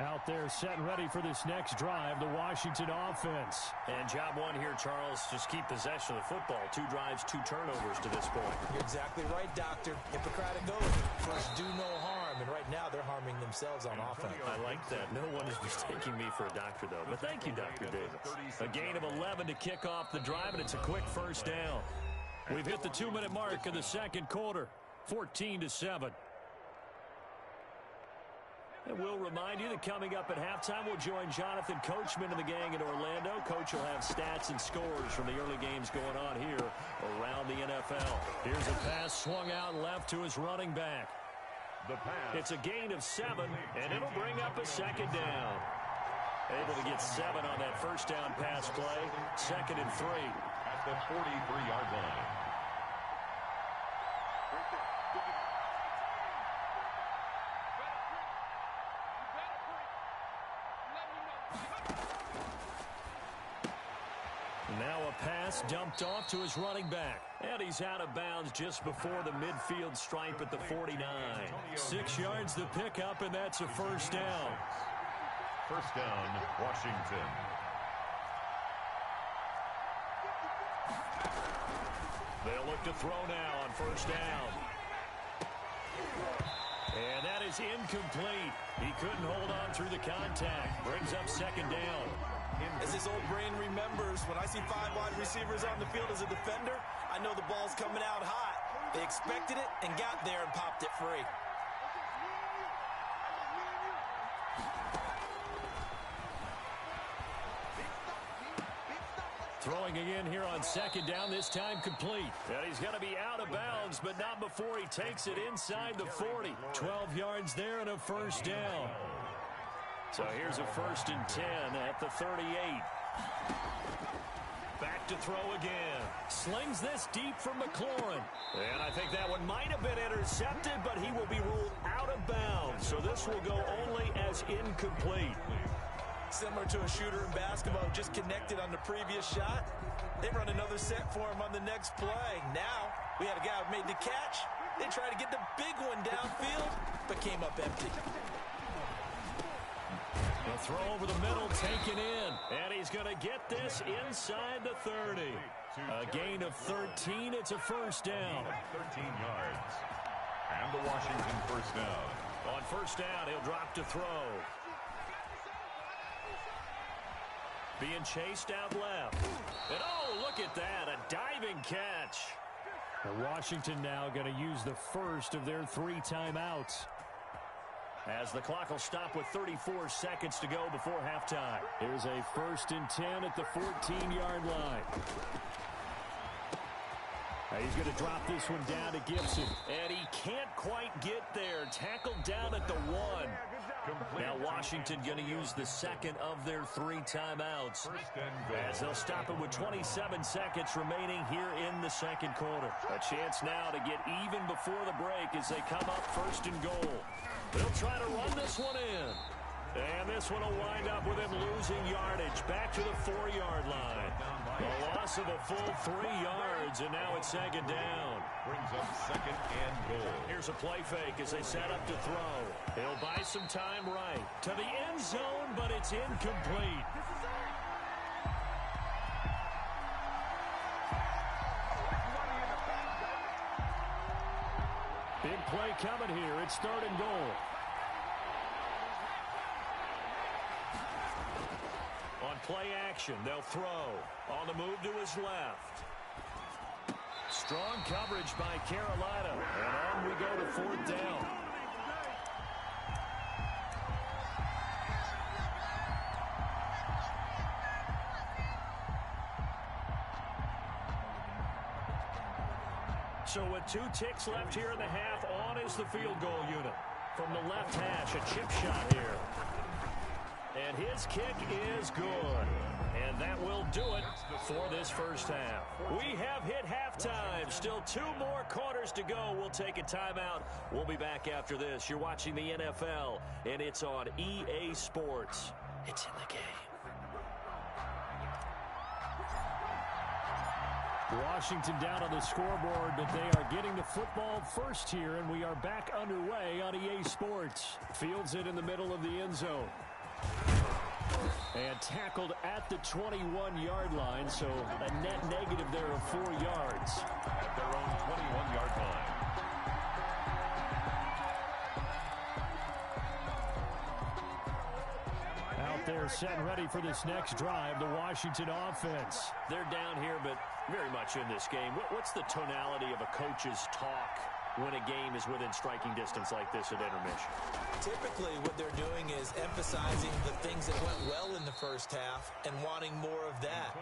Out there set and ready for this next drive, the Washington offense. And job one here, Charles, just keep possession of the football. 2 drives, 2 turnovers to this point. You're exactly right, Doctor. Hippocratic oath. First, do no harm. And right now, they're harming themselves on offense. I like that. No one is mistaking me for a doctor, though. But thank you, Dr. Davis. A gain of 11 to kick off the drive, and it's a quick first down. We've hit the 2-minute mark of the second quarter. 14-7. And we'll remind you that coming up at halftime, we'll join Jonathan Coachman and the gang in Orlando. Coach will have stats and scores from the early games going on here around the NFL. Here's a pass swung out left to his running back. It's a gain of 7, and it'll bring up a second down. Able to get 7 on that first down pass play. 2nd and 3. At the 43-yard line. Now a pass dumped off to his running back. And he's out of bounds just before the midfield stripe at the 49. 6 yards the pickup, and that's a first down. First down, Washington. They'll look to throw now on first down. And that is incomplete. He couldn't hold on through the contact. Brings up second down. As his old brain remembers, when I see 5 wide receivers on the field as a defender, I know the ball's coming out hot. They expected it and got there and popped it free. Throwing again here on second down, this time complete. And he's going to be out of bounds, but not before he takes it inside the 40. 12 yards there and a first down. So here's a 1st and 10 at the 38. Back to throw again. Slings this deep from McLaurin. And I think that one might have been intercepted, but he will be ruled out of bounds. So this will go only as incomplete. Similar to a shooter in basketball who just connected on the previous shot. They run another set for him on the next play. Now, we had a guy who made the catch. They tried to get the big one downfield, but came up empty. The throw over the middle, taken in. And he's going to get this inside the 30. A gain of 13. It's a first down. 13 yards. And the Washington first down. On first down, he'll drop to throw. Being chased out left. And oh, look at that. A diving catch. And Washington now going to use the first of their 3 timeouts. As the clock will stop with 34 seconds to go before halftime. Here's a 1st and 10 at the 14-yard line. He's going to drop this one down to Gibson. And he can't quite get there. Tackled down at the 1. Now Washington going to use the 2nd of their 3 timeouts. As they'll stop it with 27 seconds remaining here in the second quarter. A chance now to get even before the break as they come up 1st and goal. They'll try to run this one in. And this one will wind up with him losing yardage. Back to the 4-yard line. A loss of a full 3 yards, and now it's 2nd down. Brings up 2nd and goal. Here's a play fake as they set up to throw. He'll buy some time right to the end zone, but it's incomplete. Big play coming here. It's 3rd and goal. On play action, they'll throw. On the move to his left. Strong coverage by Carolina. And on we go to 4th down. So with 2 ticks left here in the half, on is the field goal unit. From the left hash, a chip shot here. And his kick is good. And that will do it for this first half. We have hit halftime. Still 2 more quarters to go. We'll take a timeout. We'll be back after this. You're watching the NFL, and it's on EA Sports. It's in the game. Washington down on the scoreboard, but they are getting the football first here, and we are back underway on EA Sports. Fields it in the middle of the end zone. And tackled at the 21-yard line, so a net negative there of 4 yards. At their own 21-yard line. Out there set and ready for this next drive, the Washington offense. They're down here, but very much in this game. What's the tonality of a coach's talk when a game is within striking distance like this at intermission? Typically, what they're doing is emphasizing the things that went well in the first half and wanting more of that.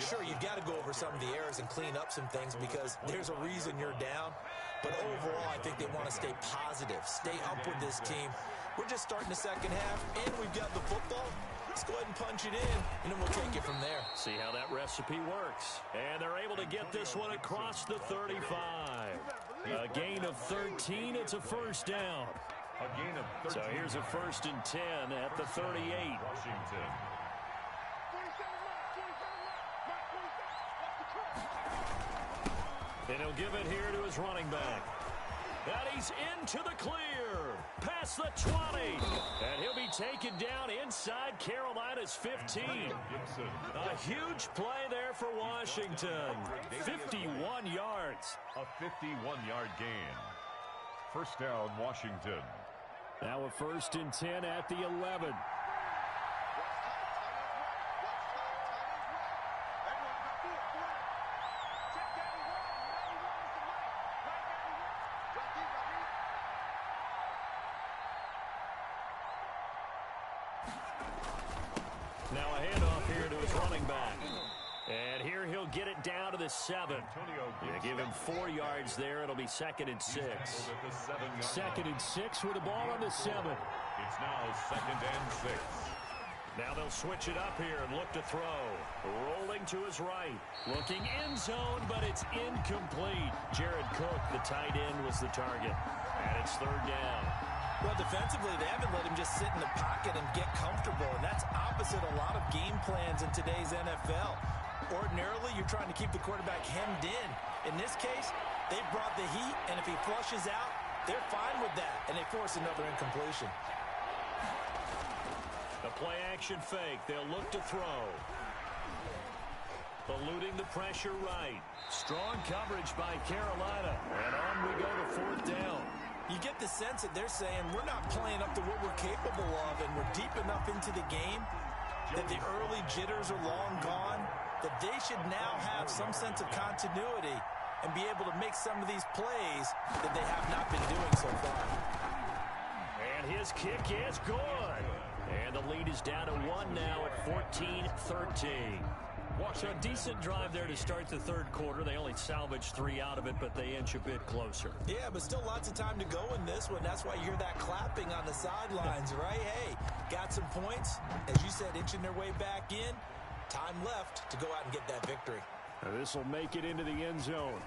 Sure, you've got to go over some of the errors and clean up some things because there's a reason you're down. But overall, I think they want to stay positive, stay up with this team. We're just starting the second half, and we've got the football. Let's go ahead and punch it in, and then we'll take it from there. See how that recipe works. And they're able to get this one across the 35. A gain of 13. It's a first down. A gain of 13. So here's a 1st and 10 at the 38. Washington. And he'll give it here to his running back. And he's into the clear. Past the 20. And he'll be taken down inside Carolina's 15. A huge play there for Washington. 51 yards. A 51-yard gain. First down, Washington. Now a 1st and 10 at the 11. Now a handoff here to his running back. And here he'll get it down to the 7. They give him 4 yards there. It'll be 2nd and 6. 2nd and 6 with the ball on the 7. It's now 2nd and 6. Now they'll switch it up here and look to throw. Rolling to his right. Looking end zone, but it's incomplete. Jared Cook, the tight end, was the target. And it's 3rd down. Well, defensively, they haven't let him just sit in the pocket and get comfortable, and that's opposite a lot of game plans in today's NFL. Ordinarily, you're trying to keep the quarterback hemmed in. In this case, they brought the heat, and if he flushes out, they're fine with that, and they force another incompletion. The play-action fake. They'll look to throw. Eluding the pressure right. Strong coverage by Carolina. And on we go to 4th down. You get the sense that they're saying we're not playing up to what we're capable of, and we're deep enough into the game that the early jitters are long gone, that they should now have some sense of continuity and be able to make some of these plays that they have not been doing so far. And his kick is good. And the lead is down to 1 now at 14-13. So a decent drive there to start the 3rd quarter. They only salvaged 3 out of it, but they inch a bit closer. Yeah, but still lots of time to go in this one. That's why you hear that clapping on the sidelines, right? Hey, got some points. As you said, inching their way back in. Time left to go out and get that victory. This will make it into the end zone.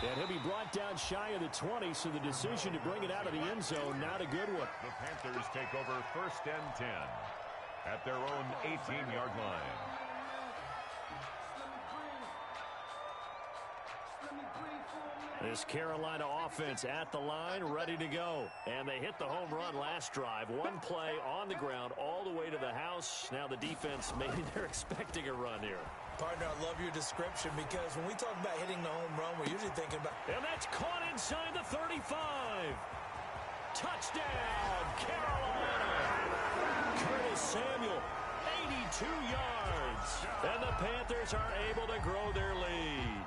And he'll be brought down shy of the 20, so the decision to bring it out of the end zone, not a good one. The Panthers take over 1st and 10 at their own 18-yard line. This Carolina offense at the line, ready to go. And they hit the home run last drive. 1 play on the ground all the way to the house. Now the defense, maybe they're expecting a run here. Partner, I love your description because when we talk about hitting the home run, we're usually thinking about... And that's caught inside the 35. Touchdown, Carolina. Curtis Samuel, 82 yards. And the Panthers are able to grow their lead.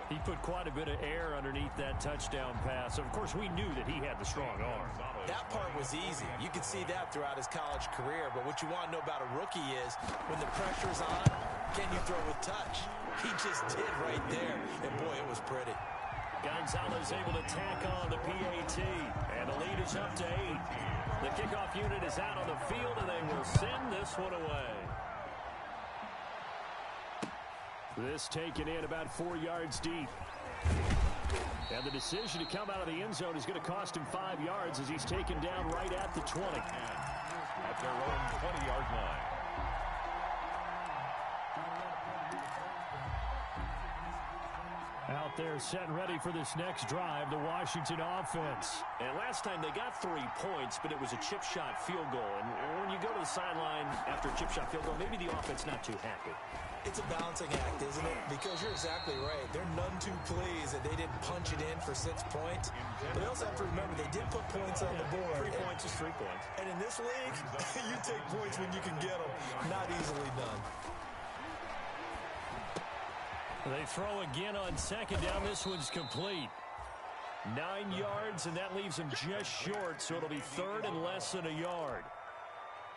He put quite a bit of air underneath that touchdown pass. Of course, we knew that he had the strong arm. That part was easy. You could see that throughout his college career. But what you want to know about a rookie is when the pressure's on, can you throw with touch? He just did right there. And, boy, it was pretty. Gonzalez able to tack on the PAT. And the lead is up to 8. The kickoff unit is out on the field, and they will send this one away. This taken in about 4 yards deep. And the decision to come out of the end zone is going to cost him 5 yards as he's taken down right at the 20. At their own 20-yard line. Out there set and ready for this next drive, the Washington offense. And last time they got 3 points, but it was a chip shot field goal. And when you go to the sideline after a chip shot field goal, maybe the offense not too happy. It's a balancing act, isn't it? Because you're exactly right. They're none too pleased that they didn't punch it in for 6 points. But you also have to remember they did put points on the board. 3 points is 3 points. And in this league, you take points when you can get them. Not easily done. They throw again on second down. This one's complete. 9 yards, and that leaves him just short, so it'll be third and less than a yard.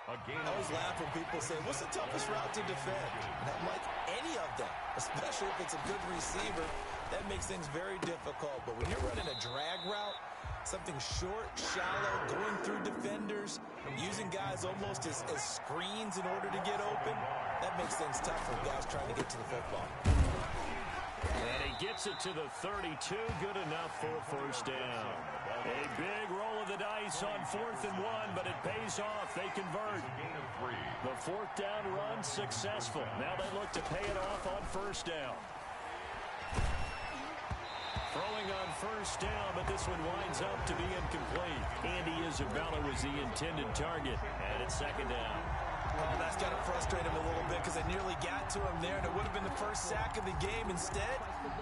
I always laugh when people say, what's the toughest route to defend? And I'm like, any of them, especially if it's a good receiver. That makes things very difficult. But when you're running a drag route, something short, shallow, going through defenders, using guys almost as screens in order to get open, that makes things tough for guys trying to get to the football. And he gets it to the 32. Good enough for a first down. A big roll of the dice on 4th and 1, but it pays off. They convert. The 4th down run successful. Now they look to pay it off on first down. Throwing on first down, but this one winds up to be incomplete. Andy Isabella was the intended target, and it's second down. Well, that's got to frustrate him a little bit because they nearly got to him there, and it would have been the first sack of the game. Instead,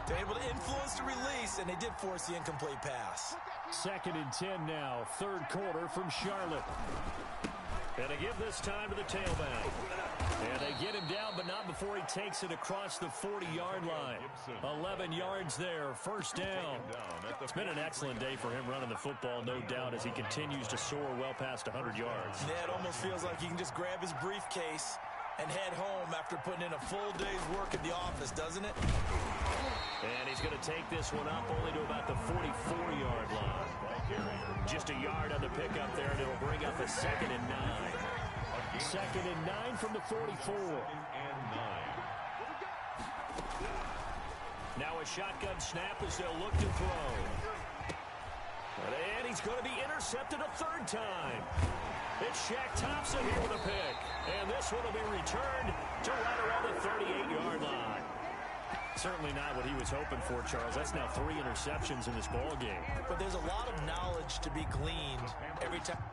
they're able to influence the release, and they did force the incomplete pass. 2nd and 10 now, 3rd quarter from Charlotte. And they give this time to the tailback. And they get him down, but not before he takes it across the 40-yard line. 11 yards there, first down. It's been an excellent day for him running the football, no doubt, as he continues to soar well past 100 yards. Yeah, it almost feels like he can just grab his briefcase and head home after putting in a full day's work at the office, doesn't it? And he's going to take this one up only to about the 44-yard line. Just a yard on the pickup there, and it'll bring up a 2nd and 9. 2nd and 9 from the 44. Now a shotgun snap as they'll look to throw. And he's going to be intercepted a 3rd time. It's Shaq Thompson here with a pick. And this one will be returned to right around the 38-yard line. Certainly not what he was hoping for, Charles. That's now 3 interceptions in this ball game. But there's a lot of knowledge to be gleaned every time.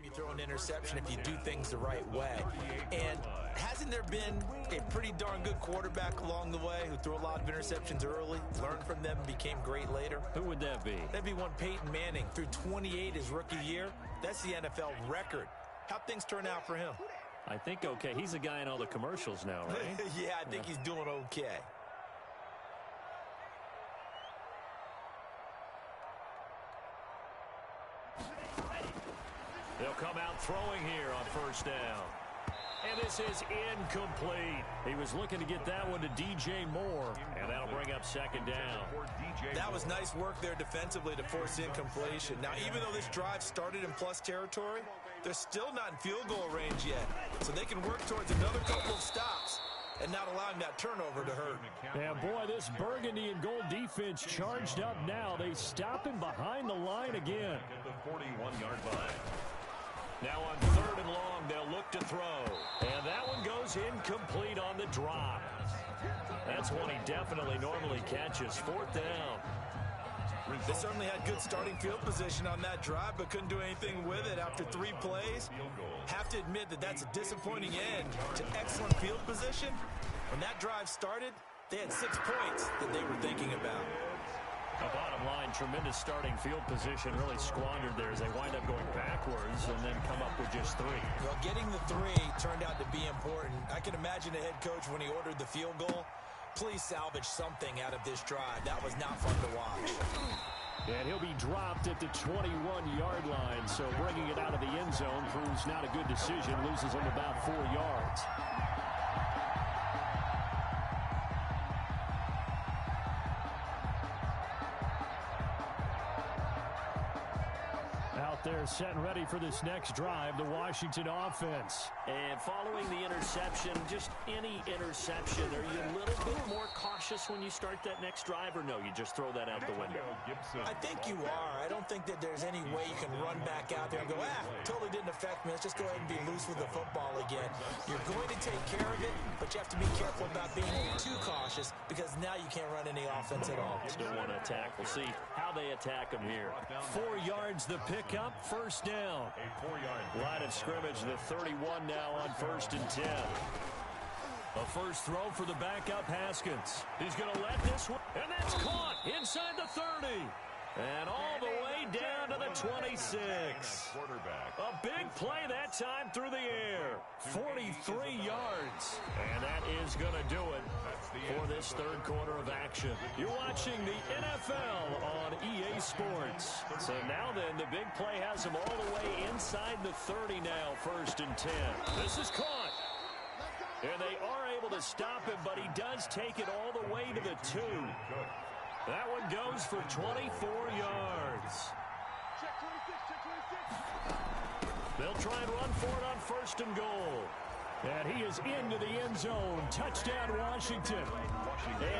You throw an interception if you do things the right way. And hasn't there been a pretty darn good quarterback along the way who threw a lot of interceptions early, learned from them, and became great later? Who would that be? That'd be one Peyton Manning. Threw 28 his rookie year. That's the NFL record. How'd things turn out for him? I think okay. He's a guy in all the commercials now, right? Yeah, I think he's doing okay. They'll come out throwing here on first down. And this is incomplete. He was looking to get that one to DJ Moore, and that'll bring up 2nd down. That was nice work there defensively to force incompletion. Now, even though this drive started in plus territory, they're still not in field goal range yet. So they can work towards another couple of stops and not allowing that turnover to hurt. Yeah, boy, this burgundy and gold defense charged up now. They stop him behind the line again. At the 41-yard line. Now on 3rd and long, they'll look to throw. And that one goes incomplete on the drop. That's one he definitely normally catches. 4th down. They certainly had good starting field position on that drive, but couldn't do anything with it after 3 plays. Have to admit that that's a disappointing end to excellent field position. When that drive started, they had 6 points that they were thinking about. The bottom line, tremendous starting field position, really squandered there as they wind up going backwards and then come up with just 3. Well, getting the 3 turned out to be important. I can imagine the head coach when he ordered the field goal. Please salvage something out of this drive. That was not fun to watch. And he'll be dropped at the 21-yard line, so bringing it out of the end zone proves not a good decision. Loses him about 4 yards. Out there set and ready for this next drive, the Washington offense. And following the interception, just any interception, are you a little bit more cautious when you start that next drive, or no, you just throw that out the window? I think you are. I don't think that there's any way you can run back out there and go, totally didn't affect me. Let's just go ahead and be loose with the football again. You're going to take care of it, but you have to be careful about being too cautious because now you can't run any offense at all. Still want to attack. We'll see how they attack them here. 4 yards the pickup, first down. Line of scrimmage, the 31 now on 1st and 10. A first throw for the backup Haskins. He's going to let this one, and that's caught inside the 30. And all the way down to the 26. A big play that time through the air. 43 yards. And that is going to do it for this third quarter of action. You're watching the NFL on EA Sports. So now then, the big play has them all the way inside the 30 now, 1st and 10. This is caught. And they are able to stop him, but he does take it all the way to the 2. That one goes for 24 yards. They'll try and run for it on 1st and goal. And he is into the end zone. Touchdown, Washington.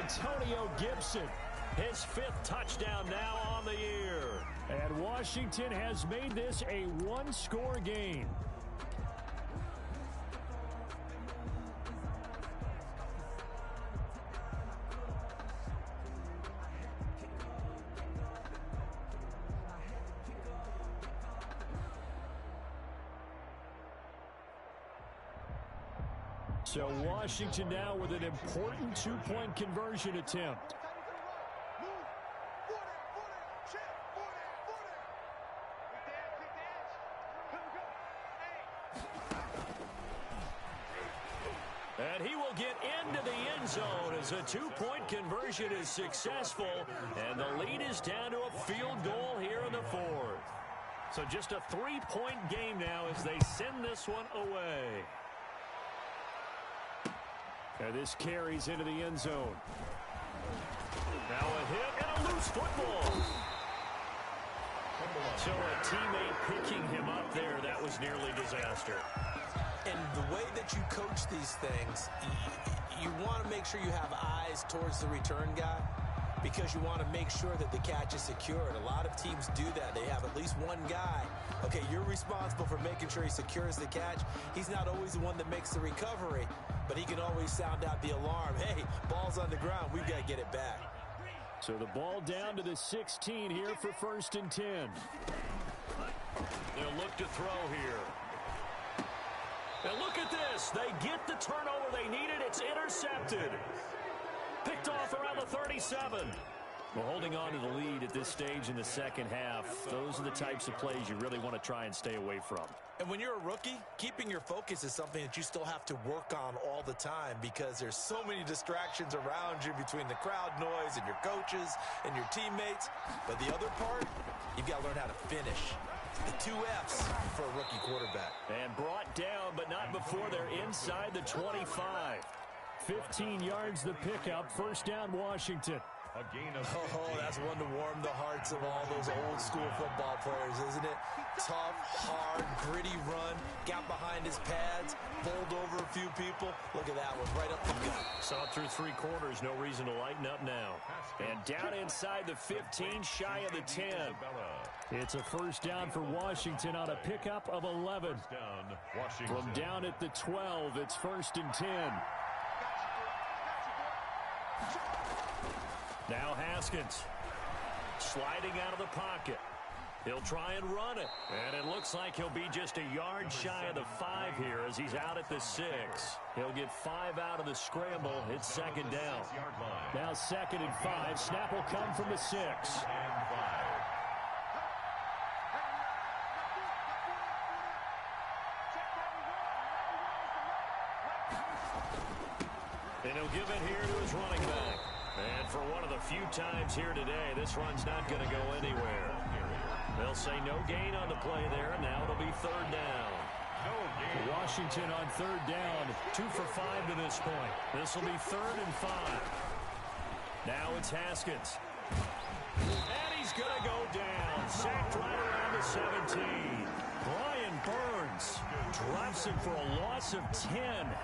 Antonio Gibson, his 5th touchdown now on the year. And Washington has made this a one-score game. So Washington now with an important 2-point conversion attempt. And he will get into the end zone as a 2-point conversion is successful. And the lead is down to a field goal here in the 4th. So just a 3-point game now as they send this one away. And this carries into the end zone. Now a hit and a loose football. So a teammate picking him up there, that was nearly disaster. And the way that you coach these things, you want to make sure you have eyes towards the return guy because you want to make sure that the catch is secured. A lot of teams do that. They have at least one guy. Okay, you're responsible for making sure he secures the catch. He's not always the one that makes the recovery, but he can always sound out the alarm. Hey, ball's on the ground. We've got to get it back. So the ball down to the 16 here for 1st and 10. They'll look to throw here. And look at this. They get the turnover they needed. It's intercepted. Picked off around the 37. Well, holding on to the lead at this stage in the second half, those are the types of plays you really want to try and stay away from. And when you're a rookie, keeping your focus is something that you still have to work on all the time because there's so many distractions around you between the crowd noise and your coaches and your teammates. But the other part, you've got to learn how to finish. The 2 F's for a rookie quarterback. And brought down, but not before they're inside the 25. 15 yards the pickup. First down, Washington. Oh, that's one to warm the hearts of all those old school football players, isn't it? Tough, hard, gritty run. Got behind his pads, bowled over a few people. Look at that one, right up the gut. Saw through 3 quarters, no reason to lighten up now. And down inside the 15, shy of the 10. It's a first down for Washington on a pickup of 11. From down at the 12, it's 1st and 10. Now Haskins sliding out of the pocket. He'll try and run it. And it looks like he'll be just a yard shy of the 5 here as he's out at the 6. He'll get 5 out of the scramble. It's 2nd down. Now 2nd and 5. Snap will come from the 6. And he'll give it here to his running back. And for one of the few times here today, this run's not going to go anywhere. They'll say no gain on the play there. Now it'll be 3rd down. Washington on 3rd down. 2 for 5 to this point. This will be 3rd and 5. Now it's Haskins. And he's going to go down. Sacked right around the 17. Brian Burns drops him for a loss of 10,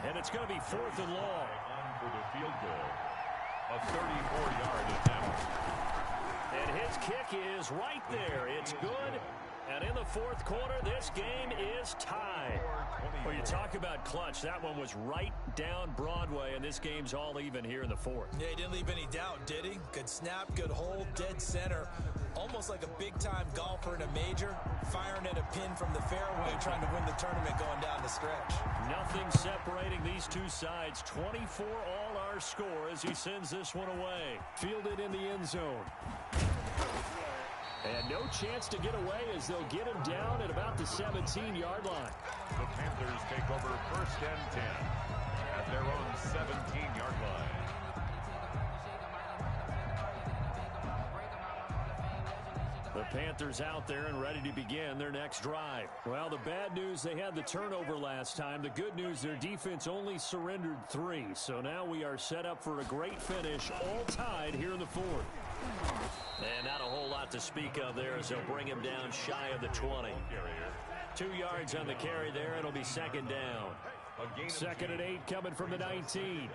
and it's going to be 4th and long. On for the field goal. A 34-yard attempt. And his kick is right there. It's good. And in the 4th quarter, this game is tied. Well, you talk about clutch. That one was right down Broadway, and this game's all even here in the 4th. Yeah, he didn't leave any doubt, did he? Good snap, good hold, dead center. Almost like a big-time golfer in a major, firing at a pin from the fairway, trying to win the tournament going down the stretch. Nothing separating these two sides. 24 all our score as he sends this one away. Fielded in the end zone. And no chance to get away as they'll get him down at about the 17-yard line. The Panthers take over 1st and 10 at their own 17-yard line. The Panthers out there and ready to begin their next drive. Well, the bad news, they had the turnover last time. The good news, their defense only surrendered 3. So now we are set up for a great finish, all tied here in the 4th. And not a whole lot to speak of there as they'll bring him down shy of the 20. 2 yards on the carry there. It'll be 2nd down. 2nd and 8 coming from the 19.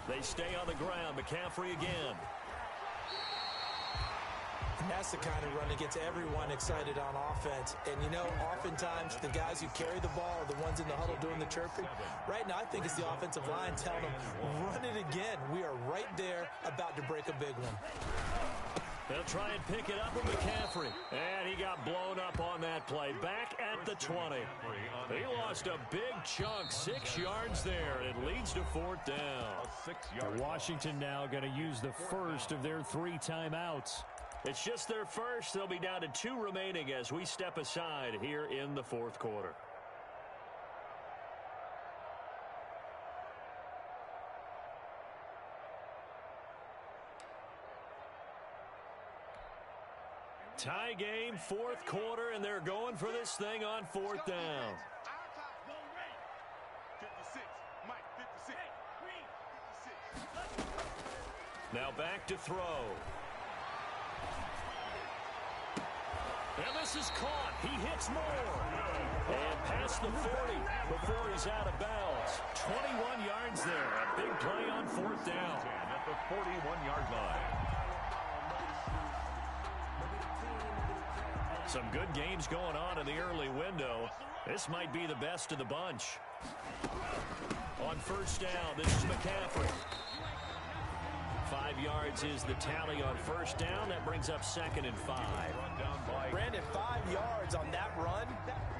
They stay on the ground. McCaffrey again. And that's the kind of run that gets everyone excited on offense. And, you know, oftentimes the guys who carry the ball are the ones in the huddle doing the chirping. Right now, I think it's the offensive line telling them, run it again. We are right there about to break a big one. They'll try and pick it up with McCaffrey. And he got blown up on that play. Back at the 20. He lost a big chunk, 6 yards there. It leads to 4th down. Washington now going to use the first of their 3 timeouts. It's just their first. They'll be down to 2 remaining as we step aside here in the 4th quarter. Tie game, 4th quarter, and they're going for this thing on 4th down. Now back to throw. And this is caught. He hits more. And past the 40 before he's out of bounds. 21 yards there. A big play on 4th down. At the 41-yard line. Some good games going on in the early window. This might be the best of the bunch. On 1st down, this is McCaffrey. 5 yards is the tally on 1st down. That brings up 2nd and 5. Brandon, 5 yards on that run.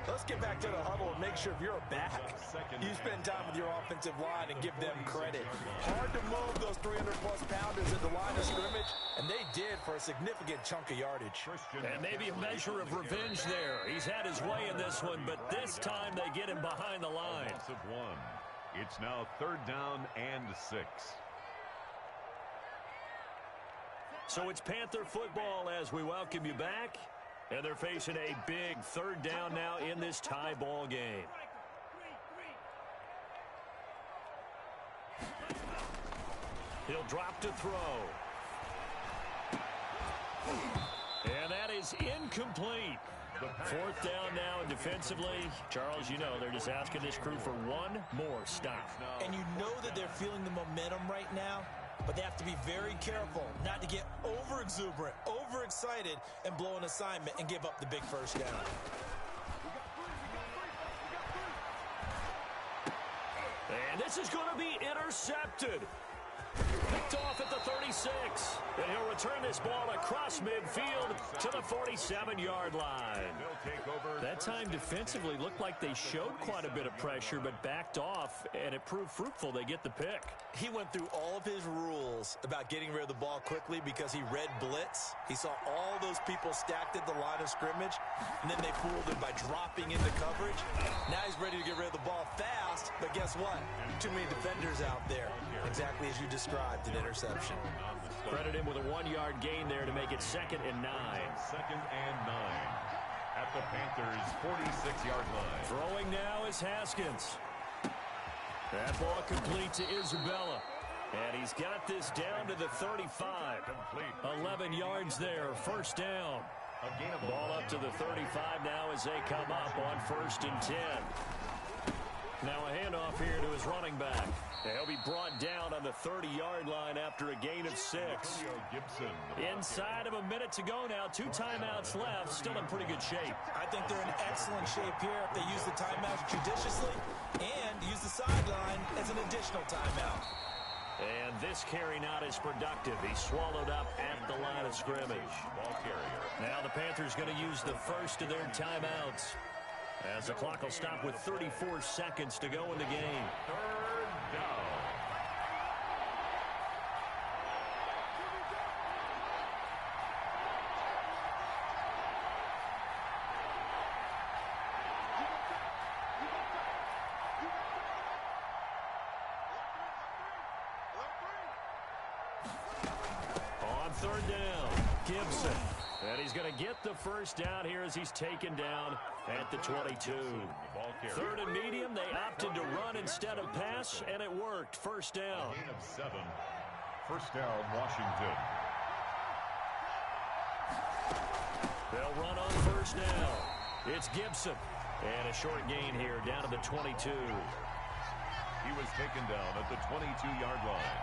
Let's get back to the huddle and make sure if you're back, you spend time with your offensive line and give them credit. Hard to move those 300-plus pounders at the line of scrimmage, and they did for a significant chunk of yardage. And maybe a measure of revenge there. He's had his way in this one, but this time they get him behind the line. It's now 3rd down and 6. So it's Panther football as we welcome you back. And they're facing a big 3rd down now in this tie ball game. He'll drop to throw. And that is incomplete. 4th down now, and defensively, Charles, you know, they're just asking this crew for one more stop. And you know that they're feeling the momentum right now, but they have to be very careful not to get over-exuberant, over-excited, and blow an assignment and give up the big 1st down. And this is going to be intercepted. Picked off at the 36. And he'll return this ball across midfield to the 47-yard line. That time defensively looked like they showed quite a bit of pressure but backed off, and it proved fruitful. They get the pick. He went through all of his rules about getting rid of the ball quickly because he read blitz. He saw all those people stacked at the line of scrimmage, and then they fooled him by dropping into coverage. Now he's ready to get rid of the ball fast, but guess what? Too many defenders out there. Exactly as you described, an interception. Credit him with a 1-yard gain there to make it 2nd and 9. 2nd and 9 at the Panthers' 46-yard line. Throwing now is Haskins. That ball complete to Isabella. And he's got this down to the the 35. 11 yards there, first down. Ball up to the 35 now as they come up on 1st and 10. Now a handoff here to his running back. He'll be brought down on the 30-yard line after a gain of 6. Inside of a minute to go now. 2 timeouts left. Still in pretty good shape. I think they're in excellent shape here if they use the timeouts judiciously and use the sideline as an additional timeout. And this carry not as productive. He's swallowed up at the line of scrimmage. Ball carrier. Now the Panthers going to use the first of their timeouts, as the clock will stop with 34 seconds to go in the game. 3rd down. On 3rd down, Gibson. And he's going to get the first down here as he's taken down at the 22. 3rd and medium, they opted to run instead of pass, and it worked. First down. Gain of 7. First down, Washington. They'll run on first down. It's Gibson. And a short gain here down to the 22. He was taken down at the 22-yard line.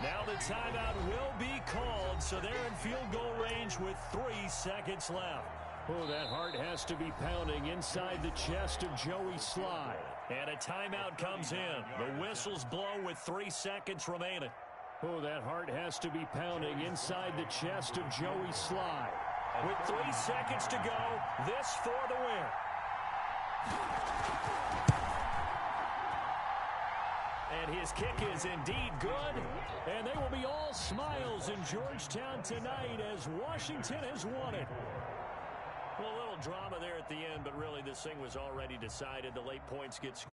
Now the timeout will be called, so they're in field goal range with 3 seconds left. Oh, that heart has to be pounding inside the chest of Joey Sly. And a timeout comes in. The whistles blow with 3 seconds remaining. Oh, that heart has to be pounding inside the chest of Joey Sly. With 3 seconds to go, this for the win. And his kick is indeed good. And they will be all smiles in Georgetown tonight as Washington has won it. Well, a little drama there at the end, but really this thing was already decided. The late points get scored.